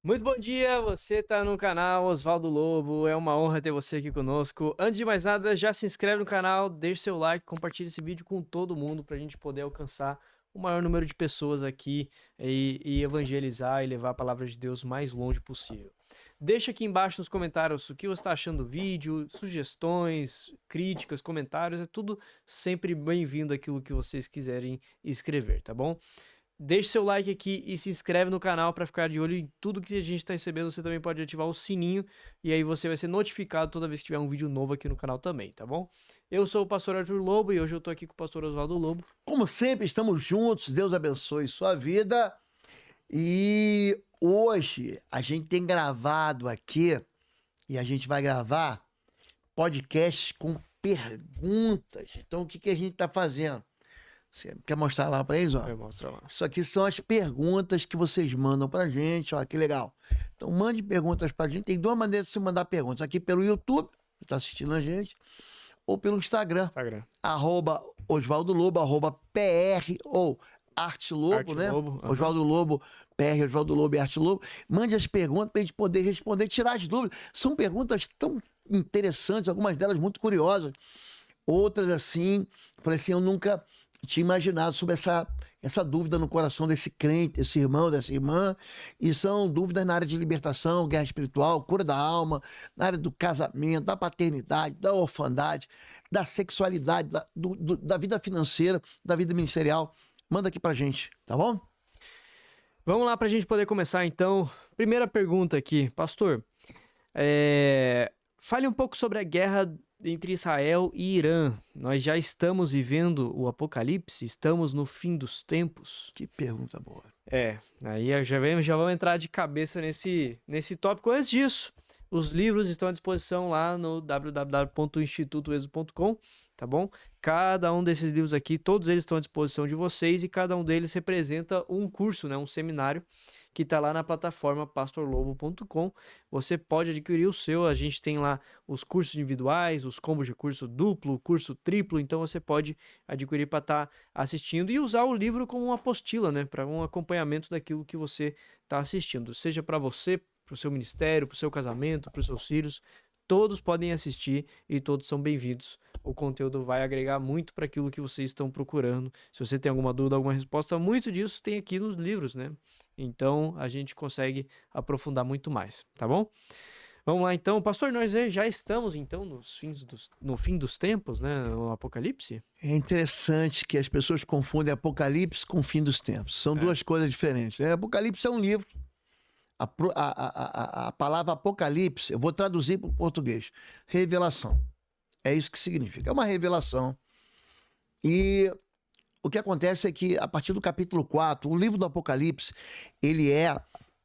Muito bom dia, você está no canal Osvaldo Lobo, é uma honra ter você aqui conosco. Antes de mais nada, já se inscreve no canal, deixe seu like, compartilhe esse vídeo com todo mundo para a gente poder alcançar o maior número de pessoas aqui e evangelizar e levar a palavra de Deus mais longe possível. Deixa aqui embaixo nos comentários o que você está achando do vídeo, sugestões, críticas, comentários, é tudo sempre bem-vindo aquilo que vocês quiserem escrever, tá bom? Deixe seu like aqui e se inscreve no canal para ficar de olho em tudo que a gente está recebendo. Você também pode ativar o sininho e aí você vai ser notificado toda vez que tiver um vídeo novo aqui no canal também, tá bom? Eu sou o pastor Arthur Lobo e hoje eu tô aqui com o pastor Osvaldo Lobo. Como sempre, estamos juntos. Deus abençoe sua vida. E hoje a gente tem gravado aqui, e a gente vai gravar podcasts com perguntas. Então, o que a gente está fazendo? Você quer mostrar lá para eles? Ó? Eu mostro lá. Isso aqui são as perguntas que vocês mandam pra gente. Ó, que legal. Então, mande perguntas pra gente. Tem duas maneiras de você mandar perguntas. Aqui pelo YouTube, você está assistindo a gente, ou pelo Instagram. @Osvaldo Lobo, @PR ou Arte Lobo, Arte né? Lobo, aham. Osvaldo Lobo, PR, Osvaldo Lobo e Arte Lobo. Mande as perguntas pra gente poder responder, tirar as dúvidas. São perguntas tão interessantes, algumas delas muito curiosas. Outras assim, falei assim, eu nunca tinha imaginado sobre essa dúvida no coração desse crente, desse irmão, dessa irmã. E são dúvidas na área de libertação, guerra espiritual, cura da alma, na área do casamento, da paternidade, da orfandade, da sexualidade, da vida financeira, da vida ministerial. Manda aqui pra gente, tá bom? Vamos lá para a gente poder começar então. Primeira pergunta aqui, pastor. Fale um pouco sobre a guerra entre Israel e Irã. Nós já estamos vivendo o apocalipse? Estamos no fim dos tempos? Que pergunta boa. Aí já vamos entrar de cabeça nesse tópico. Antes disso, os livros estão à disposição lá no www.institutoexo.com, tá bom? Cada um desses livros aqui, todos eles estão à disposição de vocês e cada um deles representa um curso, né, um seminário que está lá na plataforma pastorlobo.com. Você pode adquirir o seu, a gente tem lá os cursos individuais, os combos de curso duplo, curso triplo, então você pode adquirir para estar assistindo e usar o livro como uma apostila, né, para um acompanhamento daquilo que você está assistindo, seja para você, para o seu ministério, para o seu casamento, para os seus filhos. Todos podem assistir e todos são bem-vindos. O conteúdo vai agregar muito para aquilo que vocês estão procurando. Se você tem alguma dúvida, alguma resposta, muito disso tem aqui nos livros, né? Então a gente consegue aprofundar muito mais, tá bom? Vamos lá então. Pastor, nós já estamos então no fim dos tempos, né? O Apocalipse? É interessante que as pessoas confundem Apocalipse com o fim dos tempos. São duas coisas diferentes, né? Apocalipse é um livro. A palavra Apocalipse, eu vou traduzir para o português. Revelação. É isso que significa. É uma revelação. E o que acontece é que, a partir do capítulo 4, o livro do Apocalipse, ele é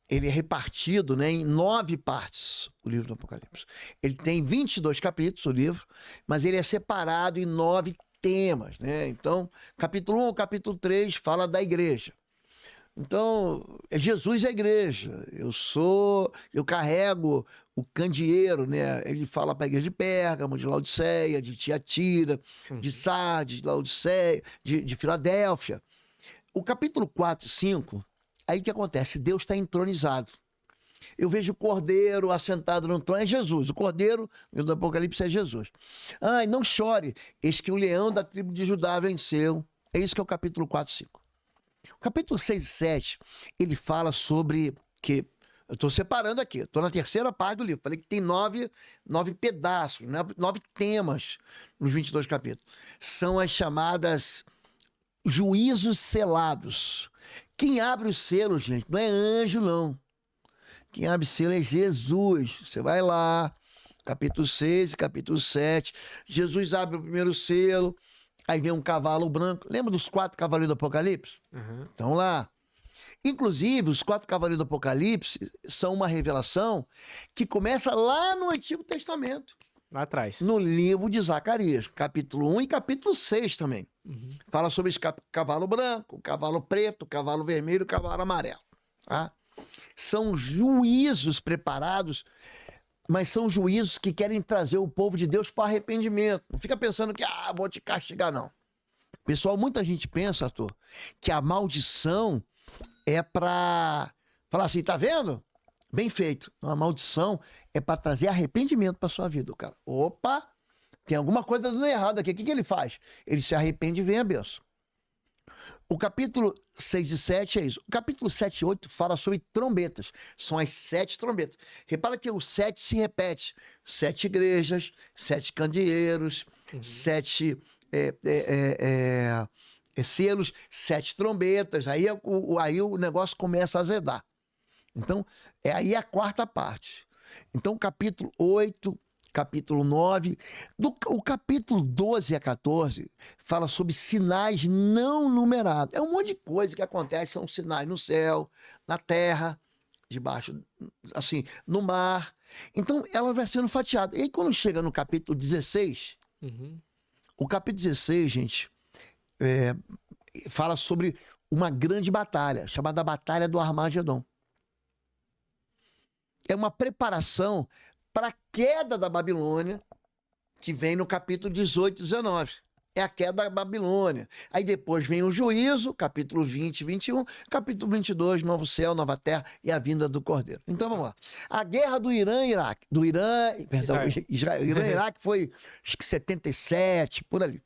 repartido, né, em 9 partes, o livro do Apocalipse. Ele tem 22 capítulos, o livro, mas ele é separado em 9 temas, né? Então, capítulo 1 ao capítulo 3 fala da igreja. Então, Jesus é a igreja. Eu carrego o candeeiro, né? Ele fala para a igreja de Pérgamo, de Laodiceia, de Tiatira, de Sardes, de Laodiceia, de Filadélfia. O capítulo 4 e 5, aí o que acontece? Deus está entronizado. Eu vejo o Cordeiro assentado no trono, é Jesus. O Cordeiro, no do Apocalipse, é Jesus. Ai, não chore, eis que o leão da tribo de Judá venceu. É isso que é o capítulo 4 e 5. O capítulo 6 e 7, ele fala sobre que... Eu estou separando aqui, estou na terceira parte do livro. Falei que tem 9 pedaços, 9 temas nos 22 capítulos. São as chamadas juízos selados. Quem abre os selos, gente, não é anjo, não. Quem abre selo é Jesus. Você vai lá, capítulo 6 e capítulo 7. Jesus abre o primeiro selo. Aí vem um cavalo branco. Lembra dos 4 cavaleiros do Apocalipse? Então lá. Inclusive, os 4 cavaleiros do Apocalipse são uma revelação que começa lá no Antigo Testamento. Lá atrás. No livro de Zacarias, capítulo 1 e capítulo 6 também. Fala sobre esse cavalo branco, cavalo preto, cavalo vermelho, cavalo amarelo. Tá? São juízos preparados, mas são juízos que querem trazer o povo de Deus para arrependimento. Não fica pensando que, vou te castigar, não. Pessoal, muita gente pensa, Arthur, que a maldição é para falar assim, tá vendo? Bem feito. A maldição é para trazer arrependimento para sua vida, cara. Opa, tem alguma coisa dando errado aqui. O que ele faz? Ele se arrepende e vem a bênção. O capítulo 6 e 7 é isso. O capítulo 7 e 8 fala sobre trombetas. São as 7 trombetas. Repara que o 7 se repete. 7 igrejas, 7 candeeiros, 7 selos, 7 trombetas. Aí o negócio começa a azedar. Então, aí a quarta parte. Então, capítulo 8, capítulo 9, o capítulo 12 a 14 fala sobre sinais não numerados. É um monte de coisa que acontece, são sinais no céu, na terra, debaixo, assim, no mar. Então, ela vai sendo fatiada. E aí, quando chega no capítulo 16, o capítulo 16, gente, fala sobre uma grande batalha, chamada Batalha do Armagedon. É uma preparação para a queda da Babilônia, que vem no capítulo 18 e 19. É a queda da Babilônia. Aí depois vem o juízo, capítulo 20 e 21, capítulo 22, novo céu, nova terra e a vinda do Cordeiro. Então vamos lá. A guerra do Irã e Iraque. Israel. Irã e Iraque foi, acho que 77, por ali.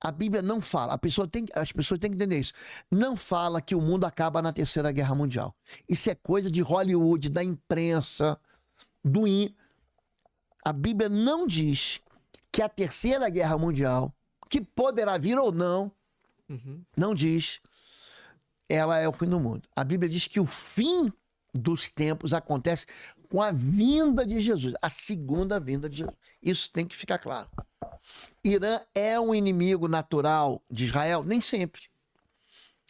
A Bíblia não fala, as pessoas têm que entender isso. Não fala que o mundo acaba na Terceira Guerra Mundial. Isso é coisa de Hollywood, da imprensa, A Bíblia não diz que a Terceira Guerra Mundial, que poderá vir ou não, não diz, ela é o fim do mundo. A Bíblia diz que o fim dos tempos acontece com a vinda de Jesus, a segunda vinda de Jesus. Isso tem que ficar claro. Irã é um inimigo natural de Israel? Nem sempre.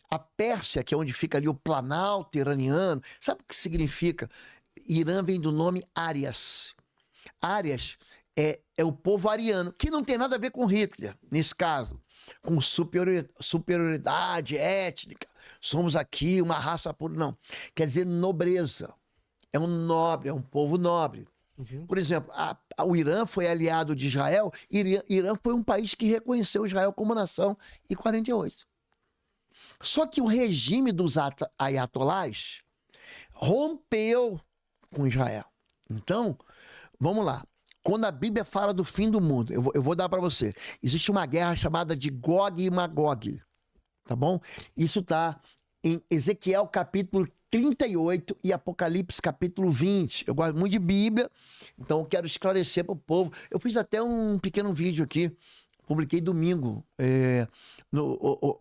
A Pérsia, que é onde fica ali o Planalto iraniano, sabe o que significa? Irã vem do nome Árias. Árias é o povo ariano, que não tem nada a ver com Hitler, nesse caso, com superioridade étnica. Somos aqui uma raça pura. Não. Quer dizer nobreza. É um nobre, é um povo nobre. Por exemplo, o Irã foi aliado de Israel. Irã foi um país que reconheceu Israel como nação em 48. Só que o regime dos ayatolás rompeu com Israel. Então, vamos lá. Quando a Bíblia fala do fim do mundo, eu vou dar para você. Existe uma guerra chamada de Gog e Magog. Tá bom? Isso está em Ezequiel capítulo 38 e Apocalipse capítulo 20. Eu gosto muito de Bíblia, então eu quero esclarecer para o povo. Eu fiz até um pequeno vídeo aqui, publiquei domingo.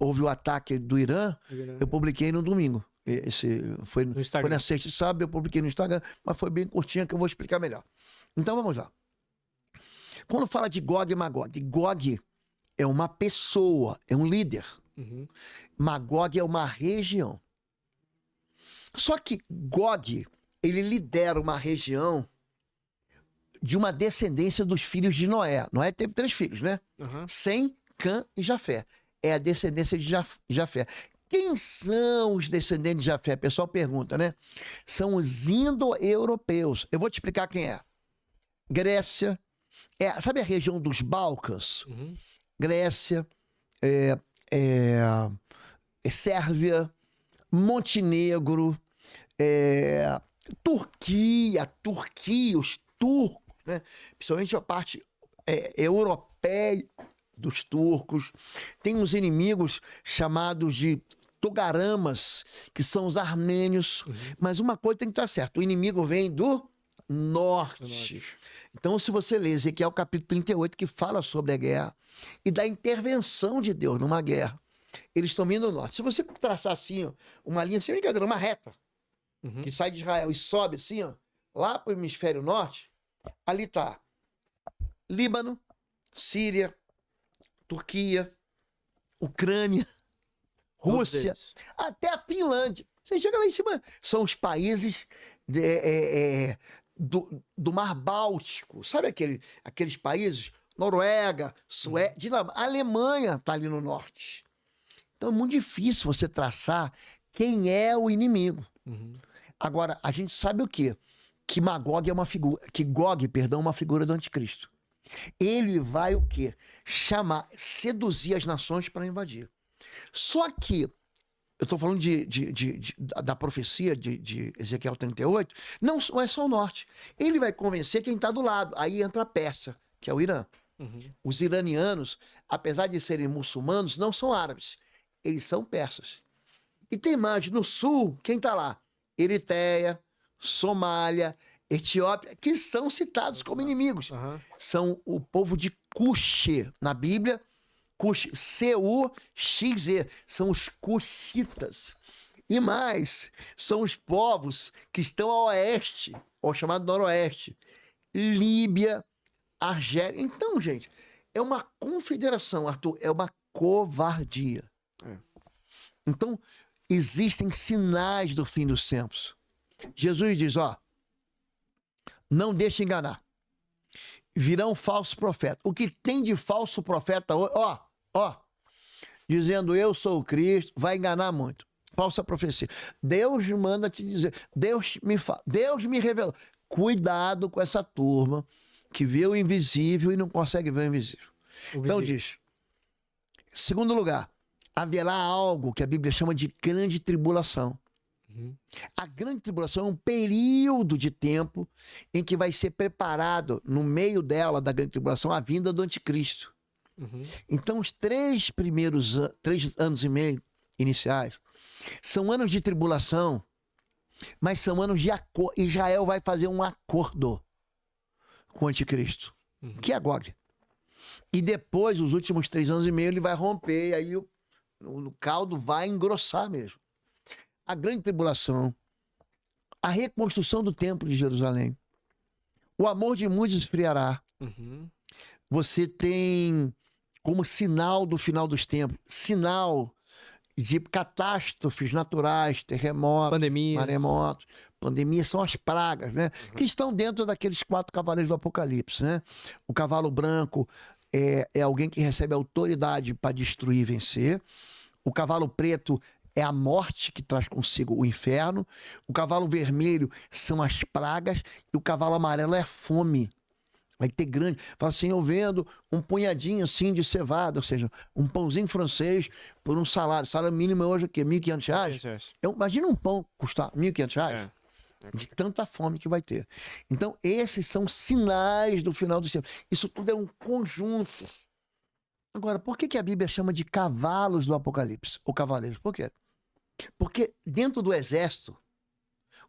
Houve o ataque do Irã, eu publiquei no domingo. Foi na sexta e sábado, eu publiquei no Instagram, mas foi bem curtinho que eu vou explicar melhor. Então vamos lá. Quando fala de Gog e Magog, Gog é uma pessoa, é um líder. Magog é uma região. Só que Gog, ele lidera uma região de uma descendência dos filhos de Noé. Noé teve 3 filhos, né? Sem, Cã e Jafé. É a descendência de Jafé. Quem são os descendentes de Jafé? O pessoal pergunta, né? São os indo-europeus. Eu vou te explicar quem é. Grécia, sabe a região dos Balcãs? Grécia, Sérvia, Montenegro, Turquia, os turcos, né? Principalmente a parte europeia dos turcos. Tem uns inimigos chamados de Togaramas, que são os armênios. Mas uma coisa tem que estar certa: o inimigo vem do norte. Então, se você ler Ezequiel capítulo 38, que fala sobre a guerra e da intervenção de Deus numa guerra, eles estão vindo do norte. Se você traçar assim, ó, uma linha, sem brincadeira, uma reta, que sai de Israel e sobe assim, ó, lá para o hemisfério norte, ali está Líbano, Síria, Turquia, Ucrânia, Rússia, até a Finlândia. Você chega lá em cima, são os países do Mar Báltico. Sabe aqueles países? Noruega, Suécia, Dinamarca, Alemanha está ali no norte. Então é muito difícil você traçar quem é o inimigo. Agora, a gente sabe o quê? Que Magog é uma figura, que Gog, perdão, é uma figura do anticristo. Ele vai o quê? Seduzir as nações para invadir. Só que eu estou falando da profecia de Ezequiel 38, não é só o norte. Ele vai convencer quem está do lado. Aí entra a Pérsia, que é o Irã. Os iranianos, apesar de serem muçulmanos, não são árabes. Eles são persas. E tem mais, no sul, quem está lá? Eritreia, Somália, Etiópia, que são citados como inimigos. São o povo de Cush, na Bíblia. Cush, C-U-X-E, são os cuxitas. E mais, são os povos que estão ao oeste, ou chamado noroeste. Líbia, Argélia. Então, gente, é uma confederação, Arthur, é uma covardia. Então, existem sinais do fim dos tempos. Jesus diz, ó, não deixe enganar. Virão falsos profetas. O que tem de falso profeta hoje, dizendo eu sou o Cristo, vai enganar muito. Falsa profecia. Deus manda te dizer, Deus me revelou. Cuidado com essa turma que vê o invisível e não consegue ver o invisível. Então diz, segundo lugar, haverá algo que a Bíblia chama de grande tribulação. A grande tribulação é um período de tempo em que vai ser preparado, no meio dela, da grande tribulação, a vinda do anticristo. Então, os 3 anos e meio iniciais são anos de tribulação, mas são anos de acordo. Israel vai fazer um acordo com o anticristo, que é agora. E depois, os últimos 3 anos e meio, ele vai romper, e aí o caldo vai engrossar mesmo. A grande tribulação, a reconstrução do templo de Jerusalém, o amor de muitos esfriará. Você tem como sinal do final dos tempos, sinal de catástrofes naturais, terremotos, maremotos, pandemias, são as pragas, né? Que estão dentro daqueles 4 cavaleiros do Apocalipse, né? O cavalo branco é alguém que recebe autoridade para destruir e vencer. O cavalo preto é a morte que traz consigo o inferno. O cavalo vermelho são as pragas. E o cavalo amarelo é a fome. Vai ter grande. Fala assim, eu vendo um punhadinho assim de cevada, ou seja, um pãozinho francês por um salário. O salário mínimo hoje é o quê? R$1.500? Imagina um pão custar R$1.500. De tanta fome que vai ter. Então, esses são sinais do final dos tempos. Isso tudo é um conjunto. Agora, por que a Bíblia chama de cavalos do Apocalipse? Ou cavaleiros? Por quê? Porque dentro do exército,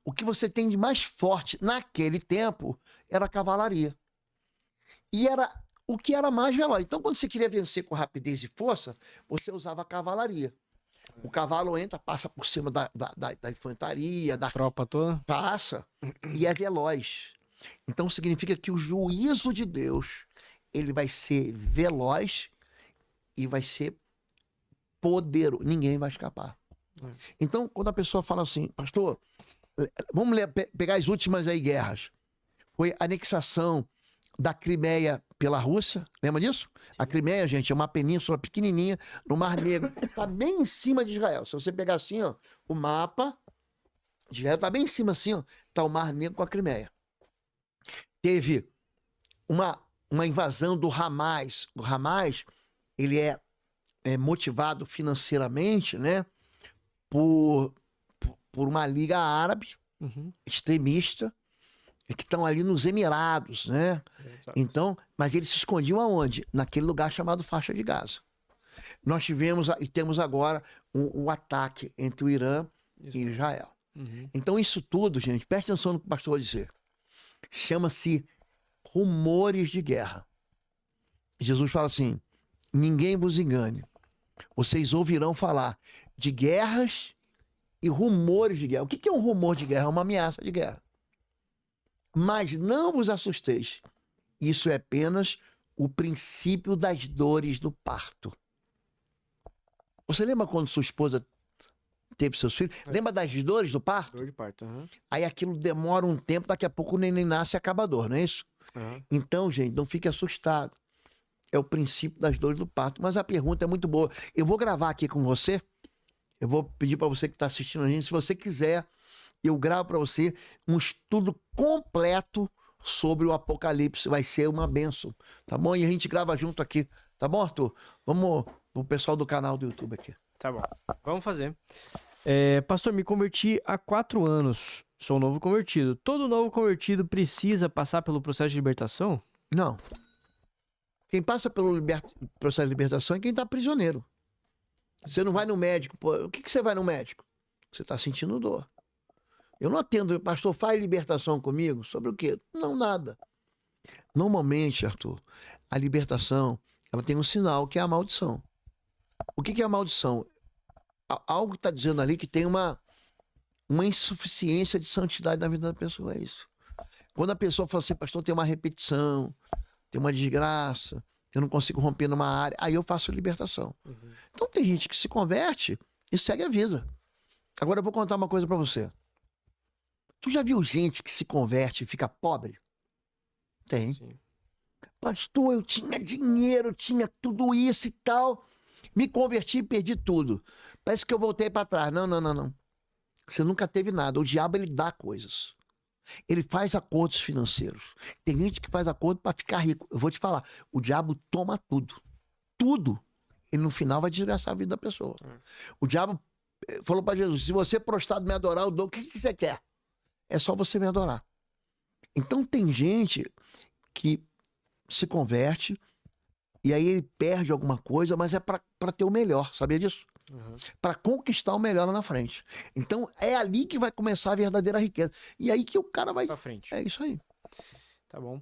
o que você tem de mais forte naquele tempo era a cavalaria. E era o que era mais veloz. Então, quando você queria vencer com rapidez e força, você usava a cavalaria. O cavalo entra, passa por cima da infantaria, da tropa toda. Passa e é veloz. Então, significa que o juízo de Deus, ele vai ser veloz e vai ser poderoso. Ninguém vai escapar. Então, quando a pessoa fala assim, pastor, vamos pegar as últimas aí guerras. Foi a anexação da Crimeia pela Rússia, lembra disso? Sim. A Crimeia, gente, é uma península pequenininha no Mar Negro. Está bem em cima de Israel. Se você pegar assim, ó, o mapa de Israel está bem em cima assim, ó, está o Mar Negro com a Crimeia. Teve uma invasão do Hamas. O Hamas, ele é motivado financeiramente, né, por uma liga árabe extremista, que estão ali nos Emirados, né? Então, mas eles se escondiam aonde? Naquele lugar chamado Faixa de Gaza. Nós tivemos e temos agora um ataque entre o Irã e Israel. Então, isso tudo, gente, preste atenção no que o pastor vai dizer. Chama-se rumores de guerra. Jesus fala assim, ninguém vos engane. Vocês ouvirão falar de guerras e rumores de guerra. O que é um rumor de guerra? É uma ameaça de guerra. Mas não vos assusteis. Isso é apenas o princípio das dores do parto. Você lembra quando sua esposa teve seus filhos? Lembra das dores do parto? Dor de parto, Aí aquilo demora um tempo, daqui a pouco o neném nasce e acaba a dor, não é isso? Então, gente, não fique assustado. É o princípio das dores do parto. Mas a pergunta é muito boa. Eu vou gravar aqui com você. Eu vou pedir para você que está assistindo a gente, se você quiser, eu gravo para você um estudo completo sobre o Apocalipse. Vai ser uma bênção, tá bom? E a gente grava junto aqui, tá bom, Arthur? Vamos pro pessoal do canal do YouTube aqui. Tá bom. Vamos fazer. Pastor, me converti há 4 anos. Sou um novo convertido. Todo novo convertido precisa passar pelo processo de libertação? Não. Quem passa pelo processo de libertação é quem está prisioneiro. Você não vai no médico. Pô, o que você vai no médico? Você está sentindo dor. Eu não atendo, pastor, faz libertação comigo? Sobre o quê? Não, nada. Normalmente, Arthur, a libertação, ela tem um sinal que é a maldição. O que é a maldição? Algo está dizendo ali que tem uma insuficiência de santidade na vida da pessoa, é isso. Quando a pessoa fala assim, pastor, tem uma repetição, tem uma desgraça, eu não consigo romper numa área, aí eu faço libertação. Uhum. Então tem gente que se converte e segue a vida. Agora eu vou contar uma coisa pra você. Tu já viu gente que se converte e fica pobre? Tem. Sim. Pastor, eu tinha dinheiro, tinha tudo isso e tal. Me converti e perdi tudo. Parece que eu voltei pra trás. Não, não, não, não. Você nunca teve nada. O diabo, ele dá coisas. Ele faz acordos financeiros. Tem gente que faz acordo para ficar rico. Eu vou te falar, o diabo toma tudo. Tudo. E no final vai desgraçar a vida da pessoa. O diabo falou para Jesus, se você prostrado me adorar, eu dou. O que você quer? É só você me adorar. Então tem gente que se converte e aí ele perde alguma coisa, mas é para ter o melhor. Sabia disso? Uhum. Para conquistar o melhor lá na frente. Então é ali que vai começar a verdadeira riqueza. E aí que o cara vai... Pra frente. É isso aí. Tá bom.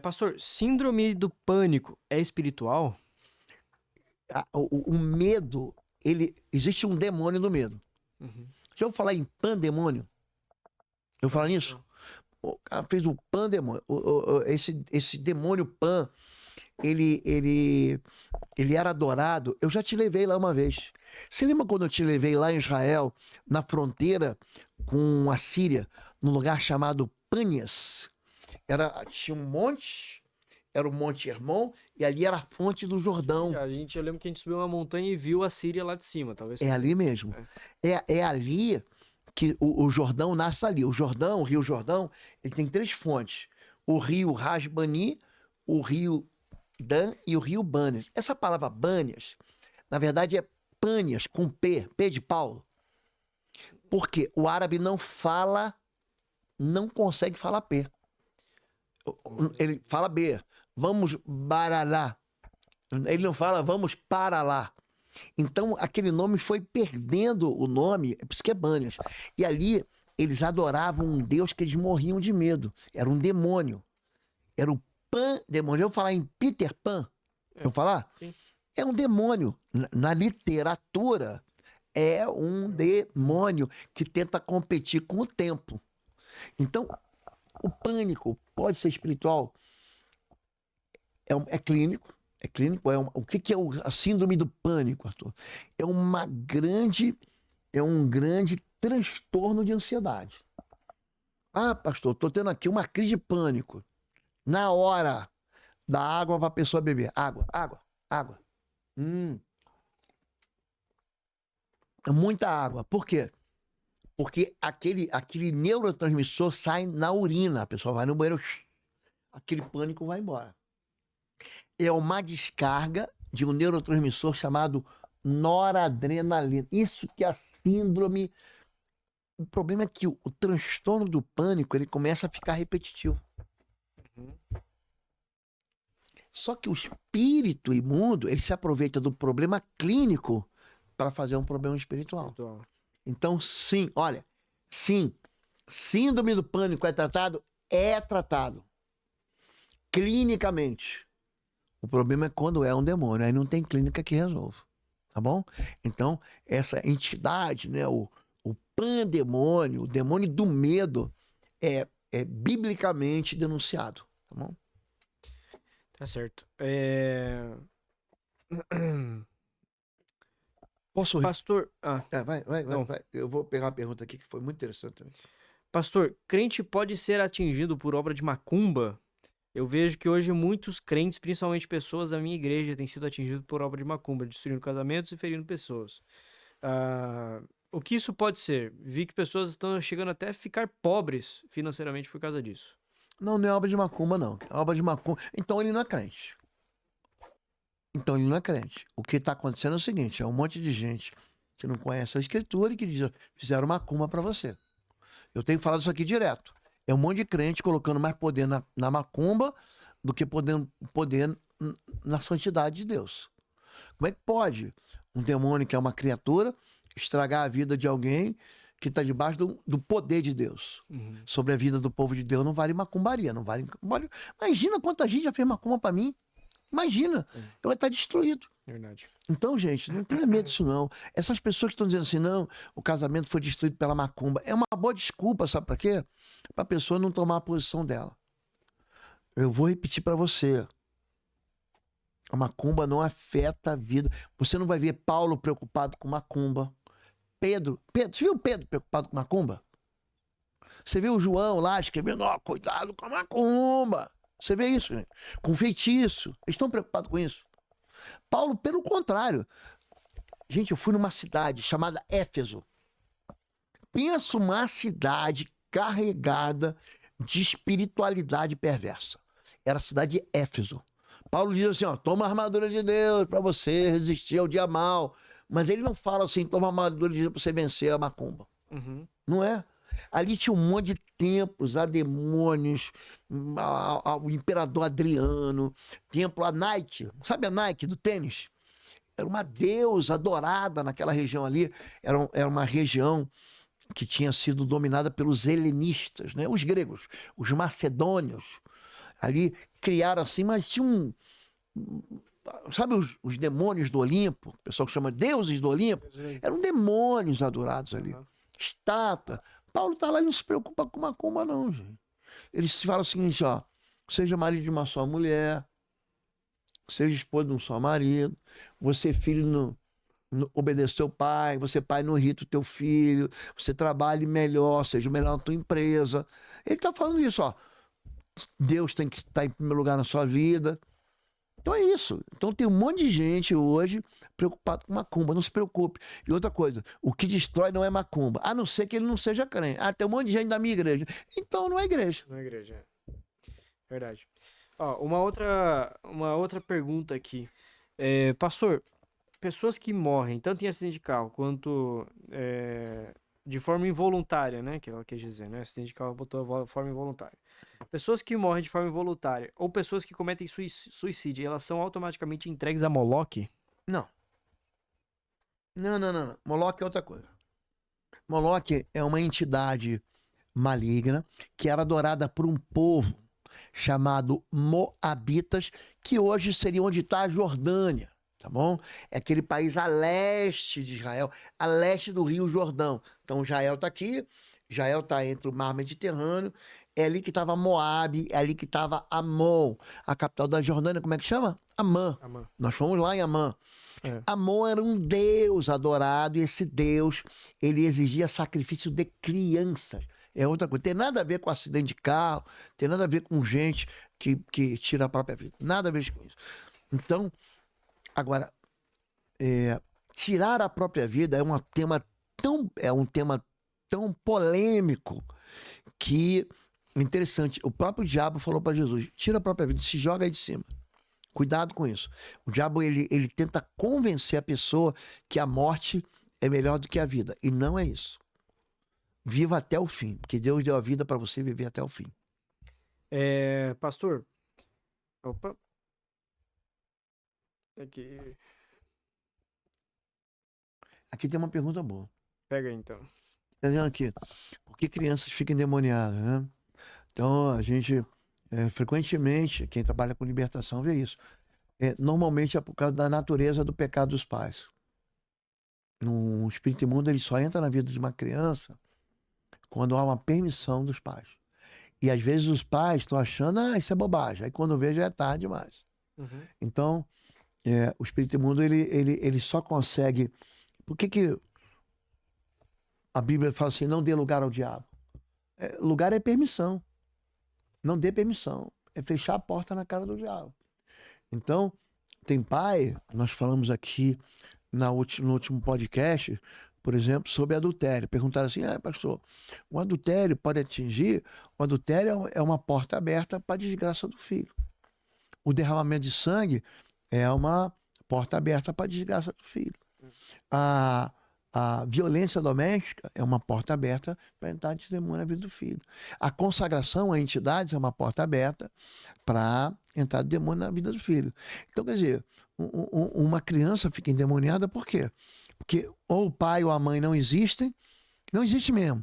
Pastor, síndrome do pânico é espiritual? O medo, existe um demônio do medo. Uhum. Já ouviu falar em pandemônio? Eu falo nisso? O cara fez o pandemônio. Esse demônio pan, ele era adorado. Eu já te levei lá uma vez. Você lembra quando eu te levei lá em Israel, na fronteira com a Síria, num lugar chamado Pânias? Tinha um monte, era o Monte Hermon, e ali era a fonte do Jordão. Eu lembro que a gente subiu uma montanha e viu a Síria lá de cima, talvez. É ali mesmo. É ali que o Jordão nasce ali. O Jordão, o Rio Jordão, ele tem 3 fontes. O rio Rasbani, o rio Dan e o rio Bânias. Essa palavra Bânias, na verdade é Pânias, com P de Paulo. Porque o árabe não consegue falar P. Ele fala B. Vamos baralá. Ele não fala vamos para lá. Então aquele nome foi perdendo o nome, é por isso que é Bânias. E ali eles adoravam um deus que eles morriam de medo. Era um demônio. Era o Pan-demônio. Eu vou falar em Peter Pan. Eu vou falar? Sim. É um demônio. Na literatura, é um demônio que tenta competir com o tempo. Então, o pânico pode ser espiritual. É clínico. É clínico. O que é a síndrome do pânico, Arthur? É um grande transtorno de ansiedade. Ah, pastor, estou tendo aqui uma crise de pânico. Na hora, dá água para a pessoa beber. Água. Muita água. Por quê? Porque aquele neurotransmissor sai na urina. A pessoa vai no banheiro, aquele pânico vai embora. É uma descarga de um neurotransmissor chamado noradrenalina. Isso que é a síndrome. O problema é que o transtorno do pânico, ele começa a ficar repetitivo. Uhum. Só que o espírito imundo, ele se aproveita do problema clínico para fazer um problema espiritual. Então, sim, olha, sim, síndrome do pânico é tratado? É tratado. Clinicamente. O problema é quando é um demônio, aí não tem clínica que resolva, tá bom? Então, essa entidade, né, o pandemônio, o demônio do medo, é biblicamente denunciado, tá bom? Tá certo. Posso rir? Pastor, Vai. Eu vou pegar uma pergunta aqui que foi muito interessante também. Pastor, crente pode ser atingido por obra de macumba? Eu vejo que hoje muitos crentes, principalmente pessoas da minha igreja, têm sido atingidos por obra de macumba, destruindo casamentos e ferindo pessoas. O que isso pode ser? Vi que pessoas estão chegando até a ficar pobres financeiramente por causa disso. Não é obra de macumba, não. É obra de macumba. Então ele não é crente. Então ele não é crente. O que está acontecendo é o seguinte: é um monte de gente que não conhece a escritura e que diz, fizeram macumba para você. Eu tenho falado isso aqui direto. É um monte de crente colocando mais poder na macumba do que poder na santidade de Deus. Como é que pode um demônio, que é uma criatura, estragar a vida de alguém que está debaixo do poder de Deus? Uhum. Sobre a vida do povo de Deus não vale macumbaria, não vale. Imagina quanta gente já fez macumba para mim. Imagina, eu ia estar destruído. Verdade. Então, gente, não tenha medo disso, não. Essas pessoas que estão dizendo assim, não, o casamento foi destruído pela macumba, é uma boa desculpa, sabe para quê? Para a pessoa não tomar a posição dela. Eu vou repetir para você. A macumba não afeta a vida. Você não vai ver Paulo preocupado com macumba. Pedro, você viu Pedro preocupado com macumba? Você viu o João lá escrevendo, ó, cuidado com a macumba. Você vê isso, gente? Com feitiço. Eles estão preocupados com isso. Paulo, pelo contrário. Gente, eu fui numa cidade chamada Éfeso. Pensa uma cidade carregada de espiritualidade perversa. Era a cidade de Éfeso. Paulo diz assim, ó, toma a armadura de Deus para você resistir ao dia mal. Mas ele não fala assim, toma a armadura de Deus para você vencer a macumba. Uhum. Não é? Ali tinha um monte de templos, a demônios, o imperador Adriano, templo a Nike, sabe a Nike do tênis? Era uma deusa adorada naquela região ali. Era uma região que tinha sido dominada pelos helenistas, né? Os gregos, os macedônios. Ali criaram assim, mas tinha sabe os demônios do Olimpo? O pessoal que chama deuses do Olimpo? Eram demônios adorados ali. Uhum. Estátua. Paulo está lá e não se preocupa com macumba, não, gente. Ele se fala o seguinte, ó. Seja marido de uma só mulher, seja esposa de um só marido, você filho no obedeça teu pai, você pai não irrita o teu filho, você trabalhe melhor, seja o melhor na tua empresa. Ele está falando isso, ó. Deus tem que estar em primeiro lugar na sua vida. Então é isso. Então tem um monte de gente hoje preocupado com macumba. Não se preocupe. E outra coisa, o que destrói não é macumba, a não ser que ele não seja crente. Ah, tem um monte de gente da minha igreja. Então não é igreja. Não é igreja, é. Verdade. Ó, uma outra pergunta aqui. Pastor, pessoas que morrem, tanto em acidente de carro quanto de forma involuntária, né? Que ela quer dizer, né? Acidente de carro botou forma involuntária. Pessoas que morrem de forma involuntária ou pessoas que cometem suicídio, elas são automaticamente entregues a Moloque? Não. Não. Moloque é outra coisa. Moloque é uma entidade maligna que era adorada por um povo chamado Moabitas, que hoje seria onde está a Jordânia, tá bom? É aquele país a leste de Israel, a leste do Rio Jordão. Então Israel está aqui, Israel está entre o mar Mediterrâneo, é ali que estava Moabe, é ali que estava Amon, a capital da Jordânia, como é que chama? Amã. Nós fomos lá em Amã. Amon era um deus adorado e esse deus, ele exigia sacrifício de crianças. É outra coisa. Tem nada a ver com acidente de carro, tem nada a ver com gente que tira a própria vida. Nada a ver com isso. Então, agora, tirar a própria vida é um tema tão polêmico que interessante. O próprio diabo falou para Jesus, tira a própria vida, se joga aí de cima. Cuidado com isso. O diabo, ele tenta convencer a pessoa que a morte é melhor do que a vida. E não é isso. Viva até o fim, porque Deus deu a vida para você viver até o fim. Pastor, opa. Aqui tem uma pergunta boa. Pega aí, então. Tá dizendo aqui, por que crianças ficam endemoniadas, né? Então, a gente, frequentemente, quem trabalha com libertação vê isso. Normalmente é por causa da natureza do pecado dos pais. No espírito imundo, ele só entra na vida de uma criança quando há uma permissão dos pais. E às vezes os pais estão achando, isso é bobagem. Aí quando vê, já é tarde demais. Uhum. Então, o espírito imundo, ele só consegue... Por que a Bíblia fala assim, não dê lugar ao diabo? Lugar é permissão. Não dê permissão. É fechar a porta na cara do diabo. Então, tem pai, nós falamos aqui no último podcast, por exemplo, sobre adultério. Perguntaram assim, pastor, o adultério pode atingir? O adultério é uma porta aberta para a desgraça do filho. O derramamento de sangue é uma porta aberta para a desgraça do filho. A violência doméstica é uma porta aberta para entrar testemunho na vida do filho. A consagração a entidades é uma porta aberta para entrar demônio na vida do filho. Então, quer dizer, uma criança fica endemoniada por quê? Porque ou o pai ou a mãe não existem, não existe mesmo.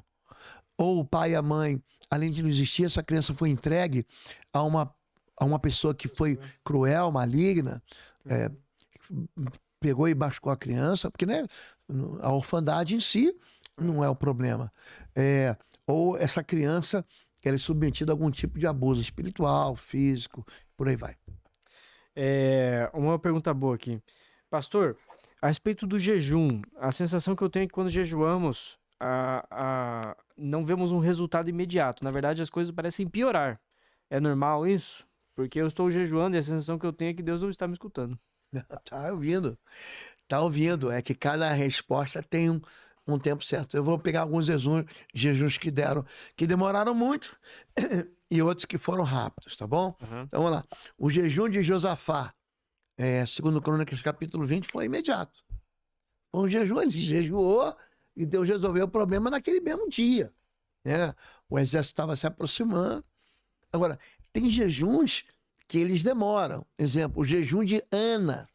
Ou o pai e a mãe, além de não existir, essa criança foi entregue a uma pessoa que foi cruel, maligna, pegou e machucou a criança, porque né, a orfandade em si não é o problema. Ou essa criança ela é submetida a algum tipo de abuso espiritual, físico, por aí vai. Uma pergunta boa aqui. Pastor, a respeito do jejum, a sensação que eu tenho é que quando jejuamos, não vemos um resultado imediato. Na verdade, as coisas parecem piorar. É normal isso? Porque eu estou jejuando e a sensação que eu tenho é que Deus não está me escutando. Tá ouvindo. Tá ouvindo. É que cada resposta tem um tempo certo. Eu vou pegar alguns jejuns que demoraram muito e outros que foram rápidos, tá bom? Uhum. Então vamos lá. O jejum de Josafá, segundo Crônicas, capítulo 20, foi imediato. Foi um jejum, ele jejuou e Deus resolveu o problema naquele mesmo dia. Né? O exército estava se aproximando. Agora, tem jejuns que eles demoram. Exemplo, o jejum de Ana.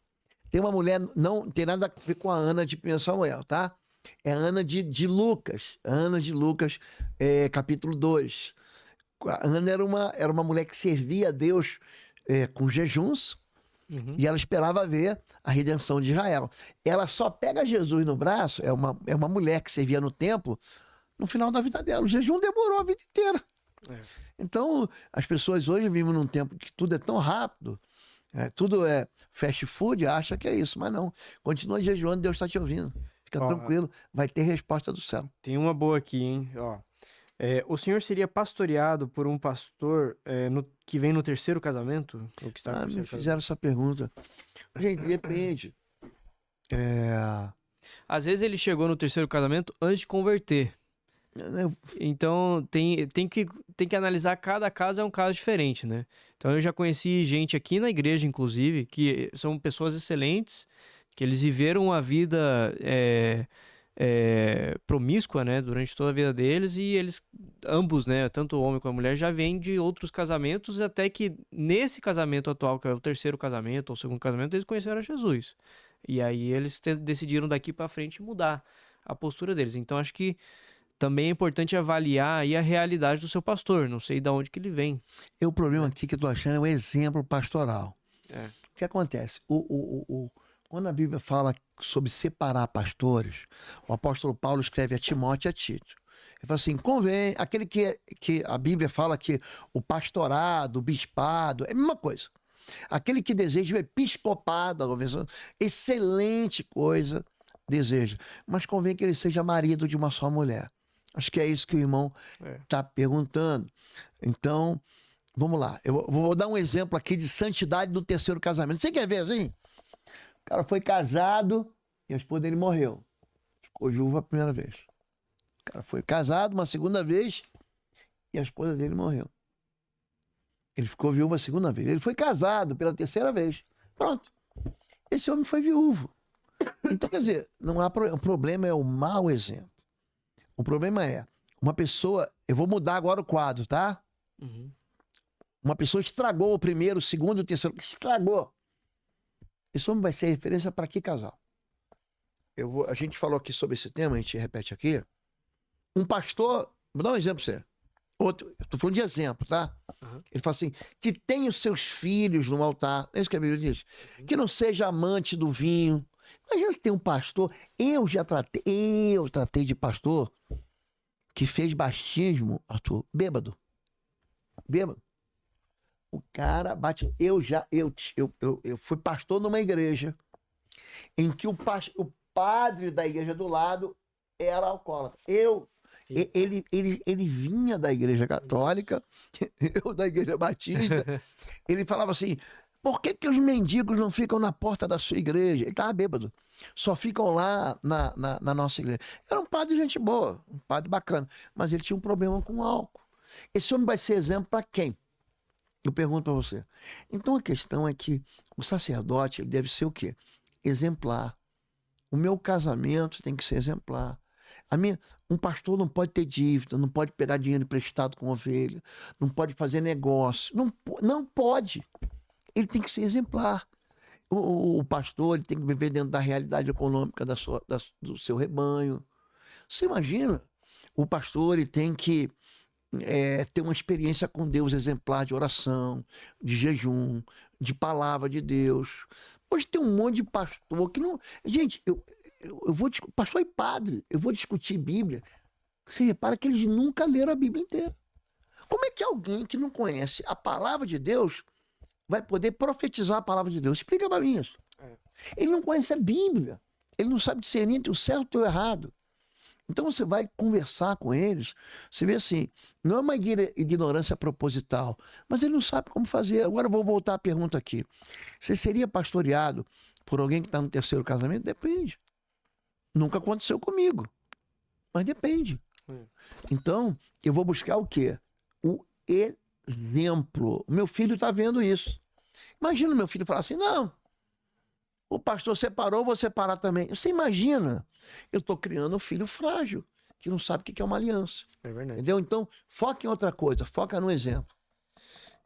Tem uma mulher, não tem nada a ver com a Ana de 1 Samuel, tá? É a Ana de Lucas. Ana de Lucas, capítulo 2. A Ana era uma mulher que servia a Deus com jejuns. Uhum. E ela esperava ver a redenção de Israel. Ela só pega Jesus no braço, é uma mulher que servia no templo, no final da vida dela. O jejum demorou a vida inteira. Então, as pessoas hoje vivem num tempo que tudo é tão rápido, tudo é fast food, acha que é isso, mas não. Continua jejuando, Deus está te ouvindo. Fica tranquilo, vai ter resposta do céu. Tem uma boa aqui, hein? Ó, o senhor seria pastoreado por um pastor que vem no terceiro casamento? Ou que está Me fizeram essa pergunta. Gente, depende. Às vezes ele chegou no terceiro casamento antes de converter. Então tem que analisar, cada caso é um caso diferente, né? Então eu já conheci gente aqui na igreja, inclusive, que são pessoas excelentes, que eles viveram a vida promíscua, né, durante toda a vida deles, e eles, ambos, né, tanto o homem como a mulher, já vêm de outros casamentos, até que nesse casamento atual, que é o terceiro casamento ou o segundo casamento, eles conheceram a Jesus. E aí eles decidiram daqui para frente mudar a postura deles. Então acho que também é importante avaliar aí a realidade do seu pastor. Não sei de onde que ele vem. O problema aqui que eu tô achando é o exemplo pastoral. O que acontece? Quando a Bíblia fala sobre separar pastores, o apóstolo Paulo escreve a Timóteo e a Tito. Ele fala assim, convém, aquele que a Bíblia fala que o pastorado, o bispado, é a mesma coisa. Aquele que deseja o episcopado, a convenção, excelente coisa, deseja. Mas convém que ele seja marido de uma só mulher. Acho que é isso que o irmão está perguntando. Então, vamos lá. Eu vou dar um exemplo aqui de santidade do terceiro casamento. Você quer ver assim? O cara foi casado e a esposa dele morreu. Ficou viúva a primeira vez. O cara foi casado uma segunda vez e a esposa dele morreu. Ele ficou viúvo a segunda vez. Ele foi casado pela terceira vez. Pronto. Esse homem foi viúvo. Então, quer dizer, não há o problema é o mau exemplo. O problema é, uma pessoa... Eu vou mudar agora o quadro, tá? Uhum. Uma pessoa estragou o primeiro, o segundo e o terceiro. Estragou. Esse homem vai ser referência para que casal? A gente falou aqui sobre esse tema, a gente repete aqui. Um pastor... Vou dar um exemplo pra você. Outro, eu tô falando de exemplo, tá? Uhum. Ele fala assim, que tenha os seus filhos no altar. É isso que a Bíblia diz. Uhum. Que não seja amante do vinho. Imagina se tem um pastor... Eu tratei de pastor que fez batismo, Arthur, bêbado. Bêbado. O cara bate... Eu fui pastor numa igreja em que o padre da igreja do lado era alcoólatra. Ele vinha da igreja católica, eu da igreja batista. Ele falava assim, por que os mendigos não ficam na porta da sua igreja? Ele estava bêbado. Só ficam lá na nossa igreja. Era um padre de gente boa, um padre bacana, mas ele tinha um problema com álcool. Esse homem vai ser exemplo para quem? Eu pergunto para você. Então a questão é que o sacerdote ele deve ser o quê? exemplar. O meu casamento tem que ser exemplar. Um pastor não pode ter dívida, não pode pegar dinheiro emprestado com ovelha, não pode fazer negócio. Não pode. Ele tem que ser exemplar. O pastor ele tem que viver dentro da realidade econômica do seu rebanho. Você imagina? O pastor ele tem que ter uma experiência com Deus exemplar de oração, de jejum, de palavra de Deus. Hoje tem um monte de pastor que não... Gente, eu vou... Pastor e padre, eu vou discutir Bíblia. Você repara que eles nunca leram a Bíblia inteira. Como é que alguém que não conhece a palavra de Deus vai poder profetizar a palavra de Deus? Explica para mim isso. Ele não conhece a Bíblia. Ele não sabe discernir entre o certo e o errado. Então você vai conversar com eles, você vê assim, não é uma ignorância proposital, mas ele não sabe como fazer. Agora eu vou voltar à pergunta aqui. Você seria pastoreado por alguém que está no terceiro casamento? Depende. Nunca aconteceu comigo, mas depende. Então, eu vou buscar o quê? O exemplo. O meu filho está vendo isso. Imagina o meu filho falar assim, não, o pastor separou, vou separar também. Você imagina? Eu estou criando um filho frágil, que não sabe o que é uma aliança. É verdade. Entendeu? Então, foca em outra coisa, foca no exemplo.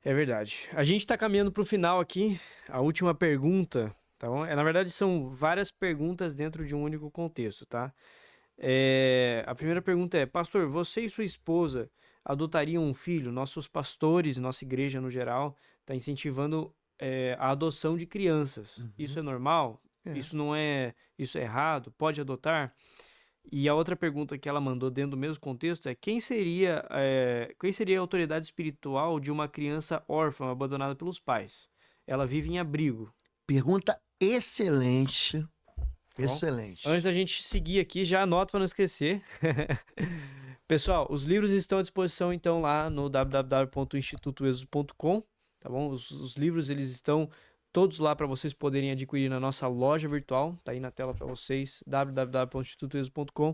É verdade. A gente está caminhando para o final aqui. A última pergunta, tá bom? Na verdade, são várias perguntas dentro de um único contexto, tá? A primeira pergunta é, pastor, você e sua esposa adotariam um filho? Nossos pastores, nossa igreja no geral, está incentivando a adoção de crianças. Isso é normal? Isso não é... Isso é errado? Pode adotar? E a outra pergunta que ela mandou dentro do mesmo contexto é quem seria a autoridade espiritual de uma criança órfã abandonada pelos pais? Ela vive em abrigo. Pergunta excelente. Bom, excelente. Antes da gente seguir aqui, já anota para não esquecer. Pessoal, os livros estão à disposição então lá no www.institutoexo.com. Tá bom? Os livros eles estão todos lá para vocês poderem adquirir na nossa loja virtual. Tá aí na tela para vocês, www.institutoexo.com.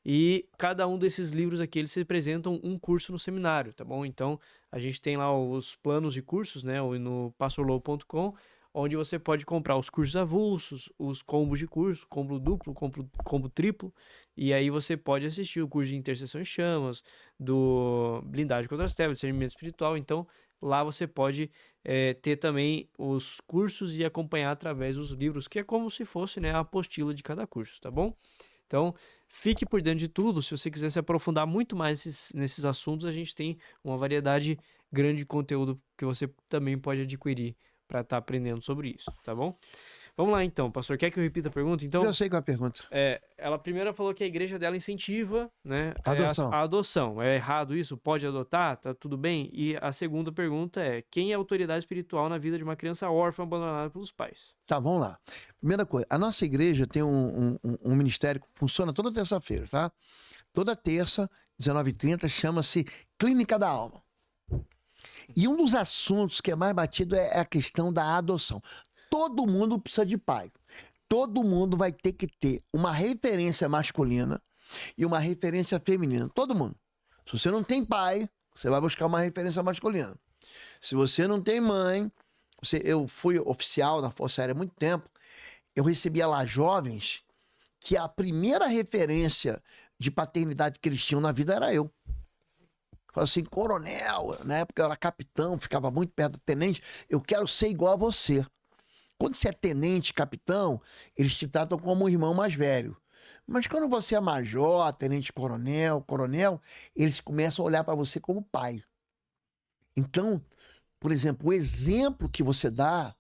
E cada um desses livros aqui eles representam um curso no seminário, tá bom? Então a gente tem lá os planos de cursos, né? No pastorlobo.com, onde você pode comprar os cursos avulsos, os combos de curso, combo duplo, combo triplo, e aí você pode assistir o curso de intercessão em chamas, do blindagem contra as trevas, discernimento espiritual. Então lá você pode ter também os cursos e acompanhar através dos livros, que é como se fosse, né, a apostila de cada curso, tá bom? Então, fique por dentro de tudo. Se você quiser se aprofundar muito mais nesses assuntos, a gente tem uma variedade grande de conteúdo que você também pode adquirir para estar aprendendo sobre isso, tá bom? Vamos lá então, pastor. Quer que eu repita a pergunta? Então, Eu sei qual é a pergunta. Ela primeiro falou que a igreja dela incentiva, né, Adoção. a adoção. É errado isso? Pode adotar? Tá tudo bem? E a segunda pergunta é, quem é a autoridade espiritual na vida de uma criança órfã abandonada pelos pais? Tá, vamos lá. Primeira coisa, a nossa igreja tem um ministério que funciona toda terça-feira, tá? Toda terça, 19h30, chama-se Clínica da Alma. E um dos assuntos que é mais batido é a questão da adoção. Todo mundo precisa de pai. Todo mundo vai ter que ter uma referência masculina e uma referência feminina. Todo mundo. Se você não tem pai, você vai buscar uma referência masculina. Se você não tem mãe, eu fui oficial na Força Aérea há muito tempo, eu recebia lá jovens que a primeira referência de paternidade que eles tinham na vida era eu. Falei assim, coronel, na época eu era capitão, ficava muito perto do tenente, eu quero ser igual a você. Quando você é tenente, capitão, eles te tratam como um irmão mais velho. Mas quando você é major, tenente coronel, eles começam a olhar para você como pai. Então, por exemplo, o exemplo que você dá,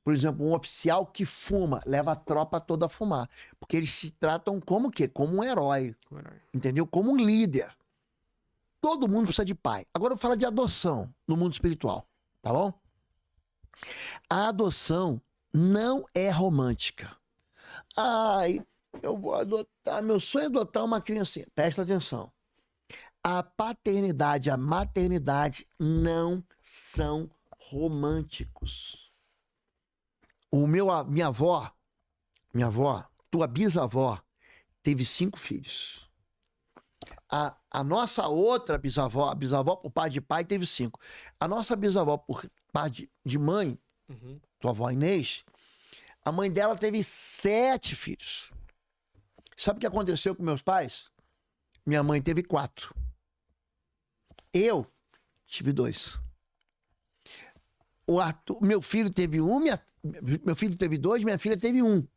por exemplo, um oficial que fuma, leva a tropa toda a fumar. Porque eles se tratam como o quê? Como um herói. Entendeu? Como um líder. Todo mundo precisa de pai. Agora eu vou falar de adoção no mundo espiritual, tá bom? A adoção não é romântica. Ai, eu vou adotar, meu sonho é adotar uma criancinha. Presta atenção. A paternidade e a maternidade não são românticos. Minha avó, tua bisavó, teve 5 filhos. A nossa outra bisavó, a bisavó por pai de pai, teve 5. A nossa bisavó por pai de mãe, tua avó Inês, A mãe dela teve 7 filhos. Sabe o que aconteceu com meus pais? Minha mãe teve 4. Eu tive 2. Meu filho teve 1, meu filho teve 2, minha filha teve 1.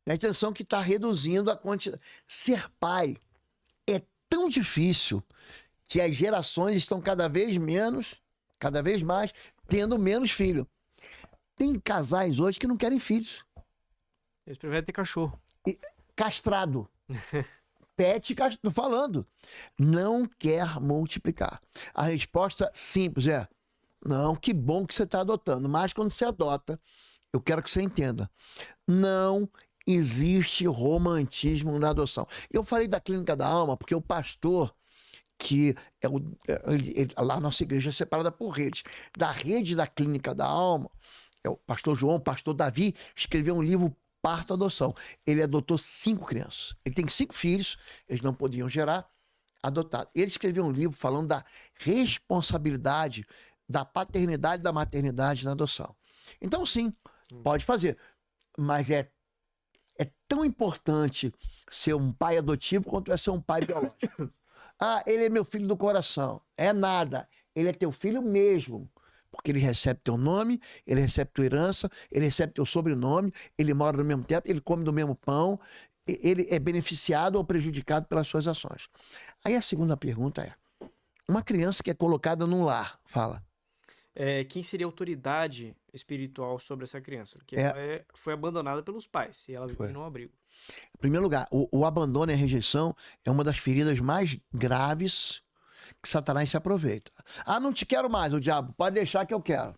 Presta atenção que está reduzindo a quantidade. Ser pai é tão difícil que as gerações estão cada vez mais, tendo menos filho. Tem casais hoje que não querem filhos. Eles preferem ter cachorro. Castrado. Pet, tô falando. Não quer multiplicar. A resposta simples é: não, que bom que você está adotando. Mas quando você adota, eu quero que você entenda. Não existe romantismo na adoção. Eu falei da Clínica da Alma porque o pastor, que é lá a nossa igreja é separada por redes. Da rede da Clínica da Alma, é o pastor João, o pastor Davi, escreveu um livro Parto Adoção. Ele adotou 5 crianças. Ele tem 5 filhos, eles não podiam gerar, adotado. Ele escreveu um livro falando da responsabilidade da paternidade e da maternidade na adoção. Então, sim, pode fazer. Mas é tão importante ser um pai adotivo quanto é ser um pai biológico. Ah, ele é meu filho do coração. É nada. Ele é teu filho mesmo. Porque ele recebe teu nome, ele recebe tua herança, ele recebe teu sobrenome, ele mora no mesmo teto, ele come do mesmo pão, ele é beneficiado ou prejudicado pelas suas ações. Aí a segunda pergunta é: uma criança que é colocada num lar, fala. Quem seria a autoridade espiritual sobre essa criança? Porque ela foi abandonada pelos pais e ela vive num abrigo. Em primeiro lugar, o abandono e a rejeição é uma das feridas mais graves que Satanás se aproveita. Ah, não te quero mais, o diabo. Pode deixar que eu quero.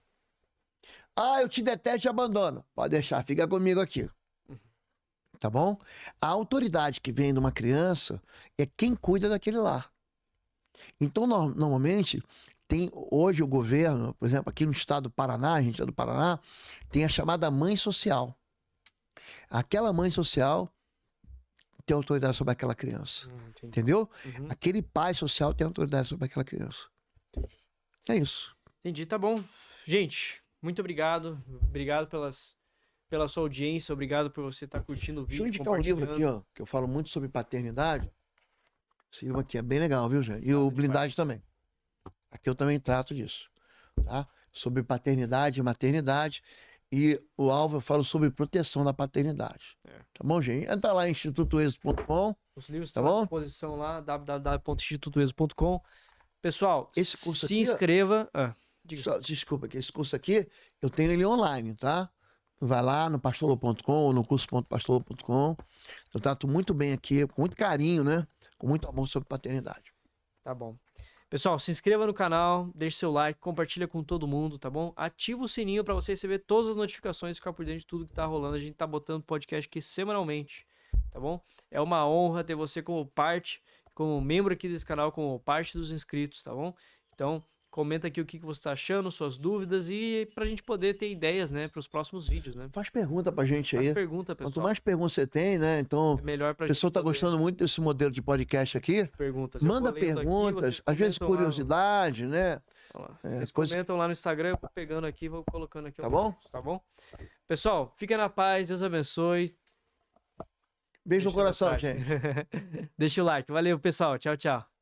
Ah, eu te detesto e abandono. Pode deixar, fica comigo aqui. Tá bom? A autoridade que vem de uma criança é quem cuida daquele lar. Então, normalmente, tem hoje o governo, por exemplo, aqui no estado do Paraná, a gente é do Paraná, tem a chamada mãe social. Aquela mãe social tem autoridade sobre aquela criança. Entendeu? Uhum. Aquele pai social tem autoridade sobre aquela criança. É isso. Entendi, tá bom. Gente, muito obrigado. Obrigado pela sua audiência. Obrigado por você estar curtindo o vídeo. Deixa eu indicar um livro aqui, ó, que eu falo muito sobre paternidade. Esse livro aqui é bem legal, viu, gente? E o Blindagem também. Aqui eu também trato disso, tá? Sobre paternidade e maternidade. E o Alvo eu falo sobre proteção da paternidade. Tá bom, gente? Entra lá em institutoexo.com. Os livros tá estão bom? à disposição lá, www.institutoexo.com. Pessoal, esse curso se aqui, inscreva. Desculpa, que esse curso aqui eu tenho ele online, tá? Vai lá no pastorlo.com ou no curso.pastorlo.com. Eu trato muito bem aqui, com muito carinho, né? Com muito amor sobre paternidade. Tá bom. Pessoal, se inscreva no canal, deixe seu like, compartilha com todo mundo, tá bom? Ativa o sininho para você receber todas as notificações e ficar por dentro de tudo que tá rolando. A gente tá botando podcast aqui semanalmente, tá bom? É uma honra ter você como membro aqui desse canal, como parte dos inscritos, tá bom? Então, comenta aqui o que você tá achando, suas dúvidas e pra gente poder ter ideias, né, pros próximos vídeos, né? Faz pergunta pra gente aí. Faz pergunta, pessoal. Quanto mais perguntas você tem, né? Então, é melhor pra a pessoa tá gostando muito desse modelo de podcast aqui. Perguntas. Manda perguntas, às vezes curiosidade, né? Vocês comentam lá no Instagram, eu vou pegando aqui, vou colocando aqui. Tá bom? Tá bom? Pessoal, fica na paz, Deus abençoe. Beijo no coração, gente. Deixa o like. Valeu, pessoal. Tchau, tchau.